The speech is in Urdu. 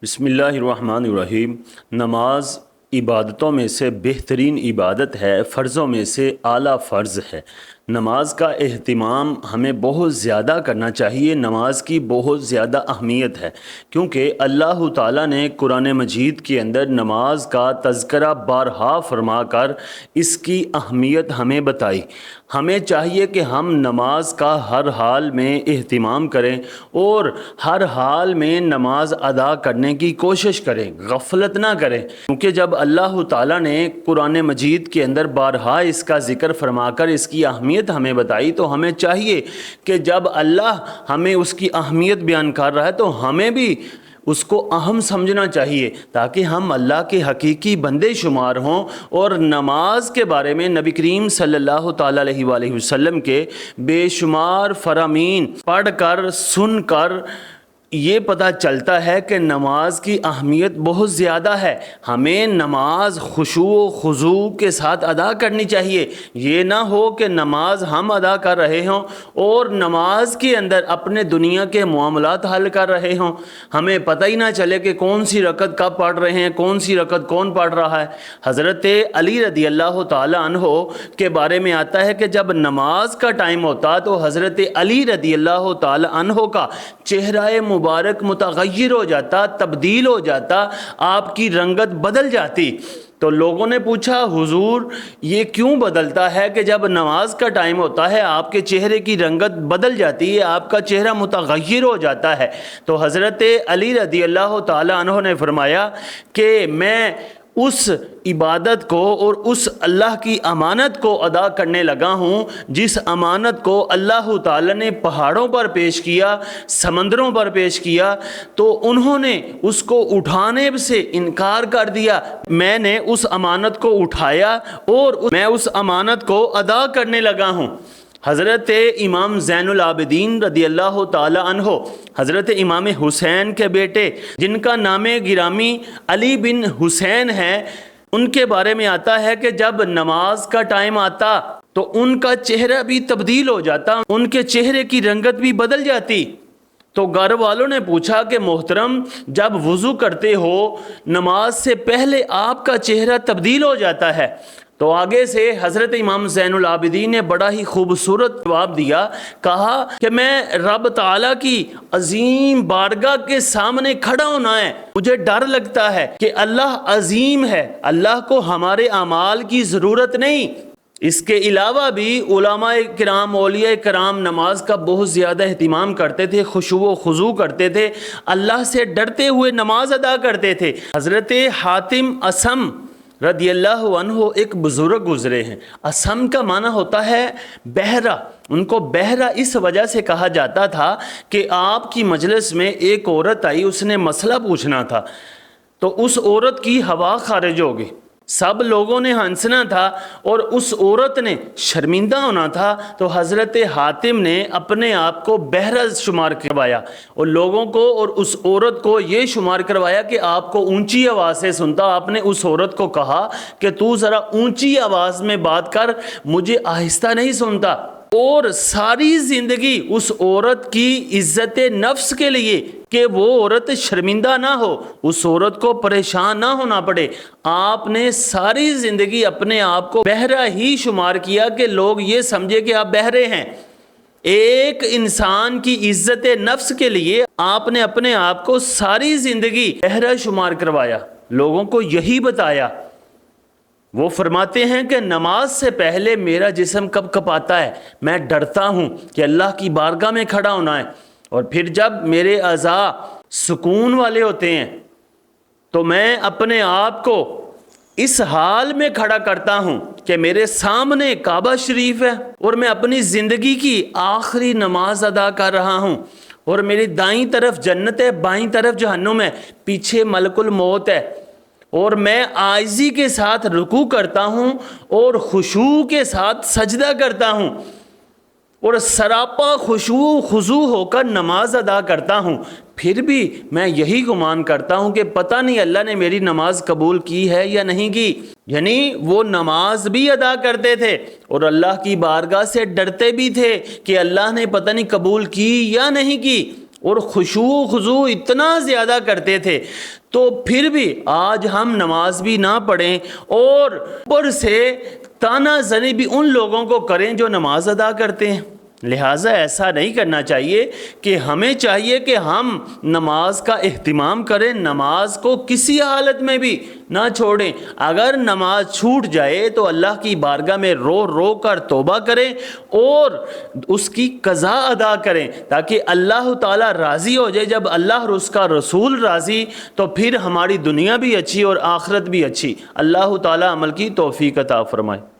بسم اللہ الرحمن الرحیم۔ نماز عبادتوں میں سے بہترین عبادت ہے، فرضوں میں سے اعلیٰ فرض ہے۔ نماز کا اہتمام ہمیں بہت زیادہ کرنا چاہیے۔ نماز کی بہت زیادہ اہمیت ہے کیونکہ اللہ تعالیٰ نے قرآن مجید کے اندر نماز کا تذکرہ بارہا فرما کر اس کی اہمیت ہمیں بتائی۔ ہمیں چاہیے کہ ہم نماز کا ہر حال میں اہتمام کریں اور ہر حال میں نماز ادا کرنے کی کوشش کریں، غفلت نہ کریں، کیونکہ جب اللہ تعالیٰ نے قرآن مجید کے اندر بارہا اس کا ذکر فرما کر اس کی اہمیت ہمیں بتائی تو ہمیں چاہیے کہ جب اللہ ہمیں اس کی اہمیت بیان کر رہا ہے تو ہمیں بھی اس کو اہم سمجھنا چاہیے تاکہ ہم اللہ کے حقیقی بندے شمار ہوں۔ اور نماز کے بارے میں نبی کریم صلی اللہ تعالیٰ علیہ وآلہ وسلم کے بے شمار فرامین پڑھ کر سن کر یہ پتہ چلتا ہے کہ نماز کی اہمیت بہت زیادہ ہے۔ ہمیں نماز خشوع و خضوع کے ساتھ ادا کرنی چاہیے۔ یہ نہ ہو کہ نماز ہم ادا کر رہے ہوں اور نماز کے اندر اپنے دنیا کے معاملات حل کر رہے ہوں، ہمیں پتہ ہی نہ چلے کہ کون سی رکعت کب پڑھ رہے ہیں، کون سی رکعت کون پڑھ رہا ہے۔ حضرت علی رضی اللہ تعالی عنہ کے بارے میں آتا ہے کہ جب نماز کا ٹائم ہوتا تو حضرت علی رضی اللہ تعالی عنہ کا چہرہ مبارک متغیر ہو جاتا، تبدیل ہو جاتا، آپ کی رنگت بدل جاتی۔ تو لوگوں نے پوچھا حضور یہ کیوں بدلتا ہے کہ جب نماز کا ٹائم ہوتا ہے آپ کے چہرے کی رنگت بدل جاتی ہے، آپ کا چہرہ متغیر ہو جاتا ہے؟ تو حضرت علی رضی اللہ تعالی عنہ نے فرمایا کہ میں اس عبادت کو اور اس اللہ کی امانت کو ادا کرنے لگا ہوں جس امانت کو اللہ تعالیٰ نے پہاڑوں پر پیش کیا، سمندروں پر پیش کیا، تو انہوں نے اس کو اٹھانے سے انکار کر دیا۔ میں نے اس امانت کو اٹھایا اور میں اس امانت کو ادا کرنے لگا ہوں۔ حضرت امام زین العابدین رضی اللہ تعالی عنہ، حضرت امام حسین کے بیٹے جن کا نام گرامی علی بن حسین ہے، ان کے بارے میں آتا ہے کہ جب نماز کا ٹائم آتا تو ان کا چہرہ بھی تبدیل ہو جاتا، ان کے چہرے کی رنگت بھی بدل جاتی۔ تو گھر والوں نے پوچھا کہ محترم جب وضو کرتے ہو نماز سے پہلے آپ کا چہرہ تبدیل ہو جاتا ہے؟ تو آگے سے حضرت امام زین العابدین نے بڑا ہی خوبصورت جواب دیا، کہا کہ میں رب تعالیٰ کی عظیم بارگاہ کے سامنے کھڑا ہونا ہے، مجھے ڈر لگتا ہے کہ اللہ عظیم ہے، اللہ کو ہمارے اعمال کی ضرورت نہیں۔ اس کے علاوہ بھی علماء کرام، اولیاء کرام نماز کا بہت زیادہ اہتمام کرتے تھے، خشوع و خضوع کرتے تھے، اللہ سے ڈرتے ہوئے نماز ادا کرتے تھے۔ حضرت حاتم اصم رضی اللہ عنہ ایک بزرگ گزرے ہیں۔ اصم کا معنی ہوتا ہے بہرا۔ ان کو بہرا اس وجہ سے کہا جاتا تھا کہ آپ کی مجلس میں ایک عورت آئی، اس نے مسئلہ پوچھنا تھا، تو اس عورت کی ہوا خارج ہو گئی، سب لوگوں نے ہنسنا تھا اور اس عورت نے شرمندہ ہونا تھا، تو حضرت حاتم نے اپنے آپ کو بہرا شمار کروایا اور لوگوں کو اور اس عورت کو یہ شمار کروایا کہ آپ کو اونچی آواز سے سنتا۔ آپ نے اس عورت کو کہا کہ تو ذرا اونچی آواز میں بات کر، مجھے آہستہ نہیں سنتا۔ اور ساری زندگی اس عورت کی عزت نفس کے لیے کہ وہ عورت شرمندہ نہ ہو، اس عورت کو پریشان نہ ہونا پڑے، آپ نے ساری زندگی اپنے آپ کو بہرا ہی شمار کیا کہ لوگ یہ سمجھے کہ آپ بہرے ہیں۔ ایک انسان کی عزت نفس کے لیے آپ نے اپنے آپ کو ساری زندگی بہرا شمار کروایا، لوگوں کو یہی بتایا۔ وہ فرماتے ہیں کہ نماز سے پہلے میرا جسم کب کپاتا ہے، میں ڈرتا ہوں کہ اللہ کی بارگاہ میں کھڑا ہونا ہے، اور پھر جب میرے اعضاء سکون والے ہوتے ہیں تو میں اپنے آپ کو اس حال میں کھڑا کرتا ہوں کہ میرے سامنے کعبہ شریف ہے اور میں اپنی زندگی کی آخری نماز ادا کر رہا ہوں، اور میری دائیں طرف جنت ہے، بائیں طرف جہنم ہے، پیچھے ملک الموت ہے، اور میں عاجزی کے ساتھ رکوع کرتا ہوں اور خشوع کے ساتھ سجدہ کرتا ہوں، اور سراپا خشوع و خضوع ہو کر نماز ادا کرتا ہوں، پھر بھی میں یہی گمان کرتا ہوں کہ پتہ نہیں اللہ نے میری نماز قبول کی ہے یا نہیں کی۔ یعنی وہ نماز بھی ادا کرتے تھے اور اللہ کی بارگاہ سے ڈرتے بھی تھے کہ اللہ نے پتہ نہیں قبول کی یا نہیں کی۔ اور خشوع و خضوع اتنا زیادہ کرتے تھے، تو پھر بھی آج ہم نماز بھی نہ پڑھیں اور اوپر سے تانا زنی بھی ان لوگوں کو کریں جو نماز ادا کرتے ہیں۔ لہٰذا ایسا نہیں کرنا چاہیے، کہ ہمیں چاہیے کہ ہم نماز کا اہتمام کریں، نماز کو کسی حالت میں بھی نہ چھوڑیں۔ اگر نماز چھوٹ جائے تو اللہ کی بارگاہ میں رو رو کر توبہ کریں اور اس کی قضا ادا کریں، تاکہ اللہ تعالیٰ راضی ہو جائے۔ جب اللہ اور اس کا رسول راضی، تو پھر ہماری دنیا بھی اچھی اور آخرت بھی اچھی۔ اللہ تعالیٰ عمل کی توفیق عطا فرمائے۔